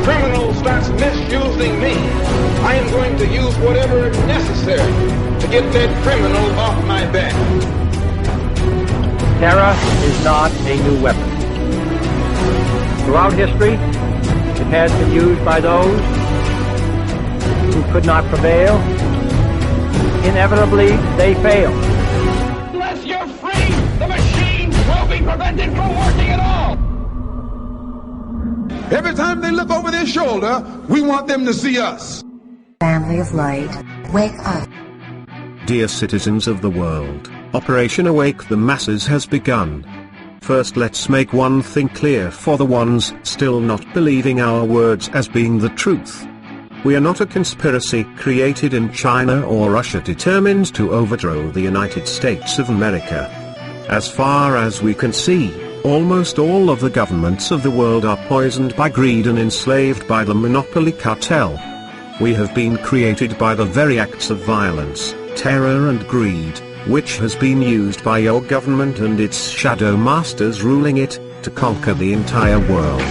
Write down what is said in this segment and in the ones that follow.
criminal starts misusing me, I am going to use whatever is necessary to get that criminal off my back. Terror is not a new weapon. Throughout history, it has been used by those who could not prevail. Inevitably, they fail. Unless you're free, the machine will be prevented from working at all. Every time they look over their shoulder, we want them to see us. Family of light, wake up. Dear citizens of the world, Operation Awake the Masses has begun. First, let's make one thing clear for the ones still not believing our words as being the truth. We are not a conspiracy created in China or Russia determined to overthrow the United States of America. As far as we can see, almost all of the governments of the world are poisoned by greed and enslaved by the monopoly cartel. We have been created by the very acts of violence, terror and greed, which has been used by your government and its shadow masters ruling it, to conquer the entire world.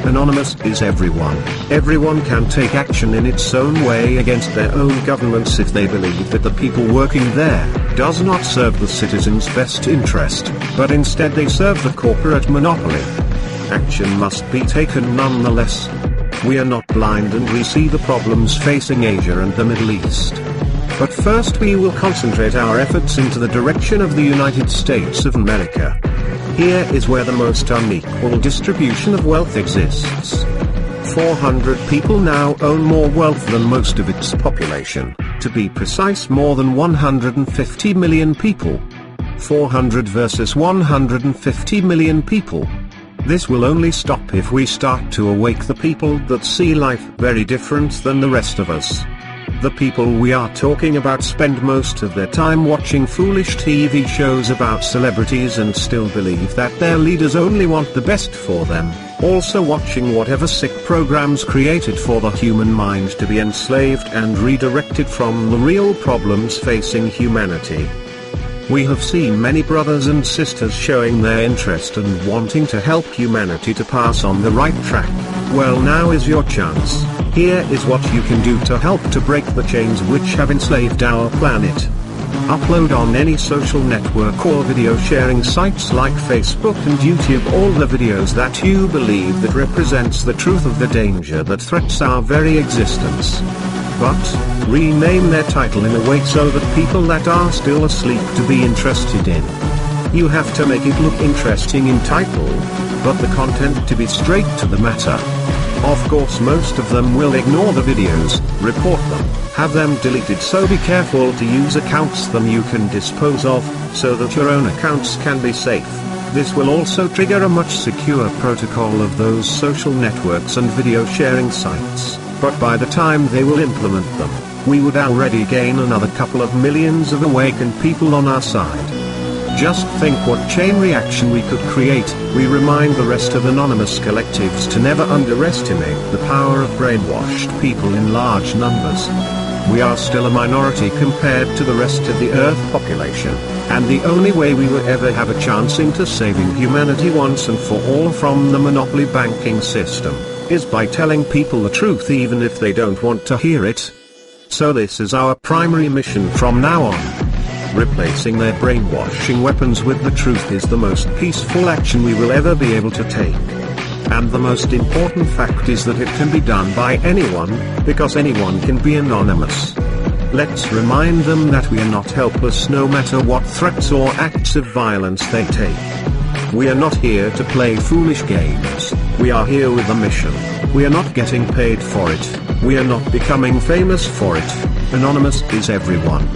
Anonymous is everyone. Everyone can take action in its own way against their own governments if they believe that the people working there does not serve the citizens' best interest, but instead they serve the corporate monopoly. Action must be taken nonetheless. We are not blind and we see the problems facing Asia and the Middle East. But first we will concentrate our efforts into the direction of the United States of America. Here is where the most unequal distribution of wealth exists. 400 people now own more wealth than most of its population, to be precise more than 150 million people. 400 versus 150 million people. This will only stop if we start to awake the people that see life very different than the rest of us. The people we are talking about spend most of their time watching foolish TV shows about celebrities and still believe that their leaders only want the best for them, also watching whatever sick programs created for the human mind to be enslaved and redirected from the real problems facing humanity. We have seen many brothers and sisters showing their interest and wanting to help humanity to pass on the right track. Well, now is your chance. Here is what you can do to help to break the chains which have enslaved our planet. Upload on any social network or video sharing sites like Facebook and YouTube all the videos that you believe that represents the truth of the danger that threats our very existence. But, rename their title in a way so that people that are still asleep to be interested in. You have to make it look interesting in title, but the content to be straight to the matter. Of course most of them will ignore the videos, report them, have them deleted, so be careful to use accounts that you can dispose of, so that your own accounts can be safe. This will also trigger a much secure protocol of those social networks and video sharing sites, but by the time they will implement them, we would already gain another couple of millions of awakened people on our side. Just think what chain reaction we could create. We remind the rest of anonymous collectives to never underestimate the power of brainwashed people in large numbers. We are still a minority compared to the rest of the Earth population, and the only way we will ever have a chance into saving humanity once and for all from the monopoly banking system is by telling people the truth even if they don't want to hear it. So this is our primary mission from now on. Replacing their brainwashing weapons with the truth is the most peaceful action we will ever be able to take. And the most important fact is that it can be done by anyone, because anyone can be anonymous. Let's remind them that we are not helpless no matter what threats or acts of violence they take. We are not here to play foolish games. We are here with a mission. We are not getting paid for it. We are not becoming famous for it. Anonymous is everyone.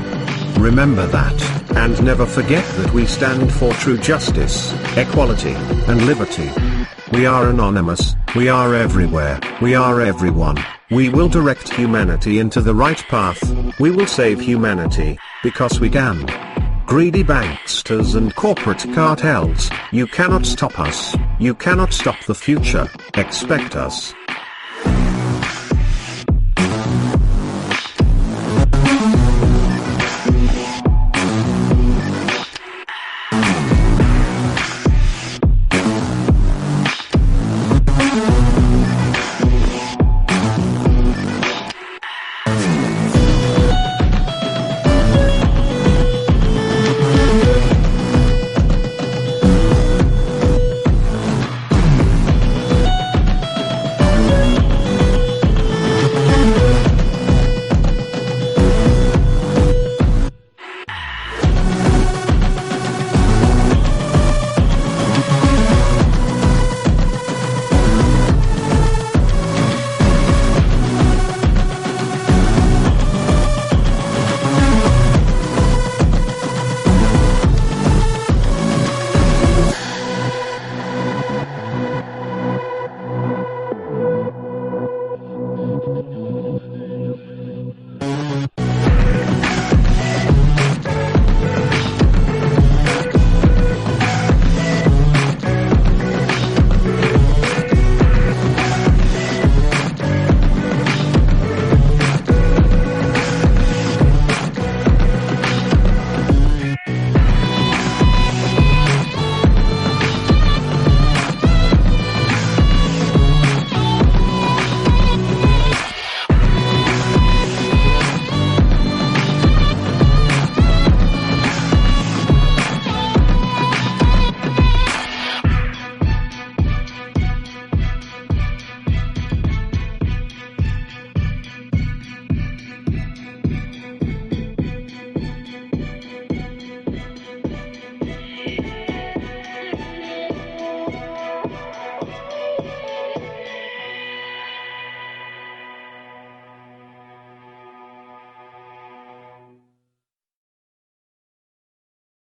Remember that, and never forget that we stand for true justice, equality, and liberty. We are anonymous, we are everywhere, we are everyone. We will direct humanity into the right path. We will save humanity, because we can. Greedy banksters and corporate cartels, you cannot stop us. You cannot stop the future. Expect us.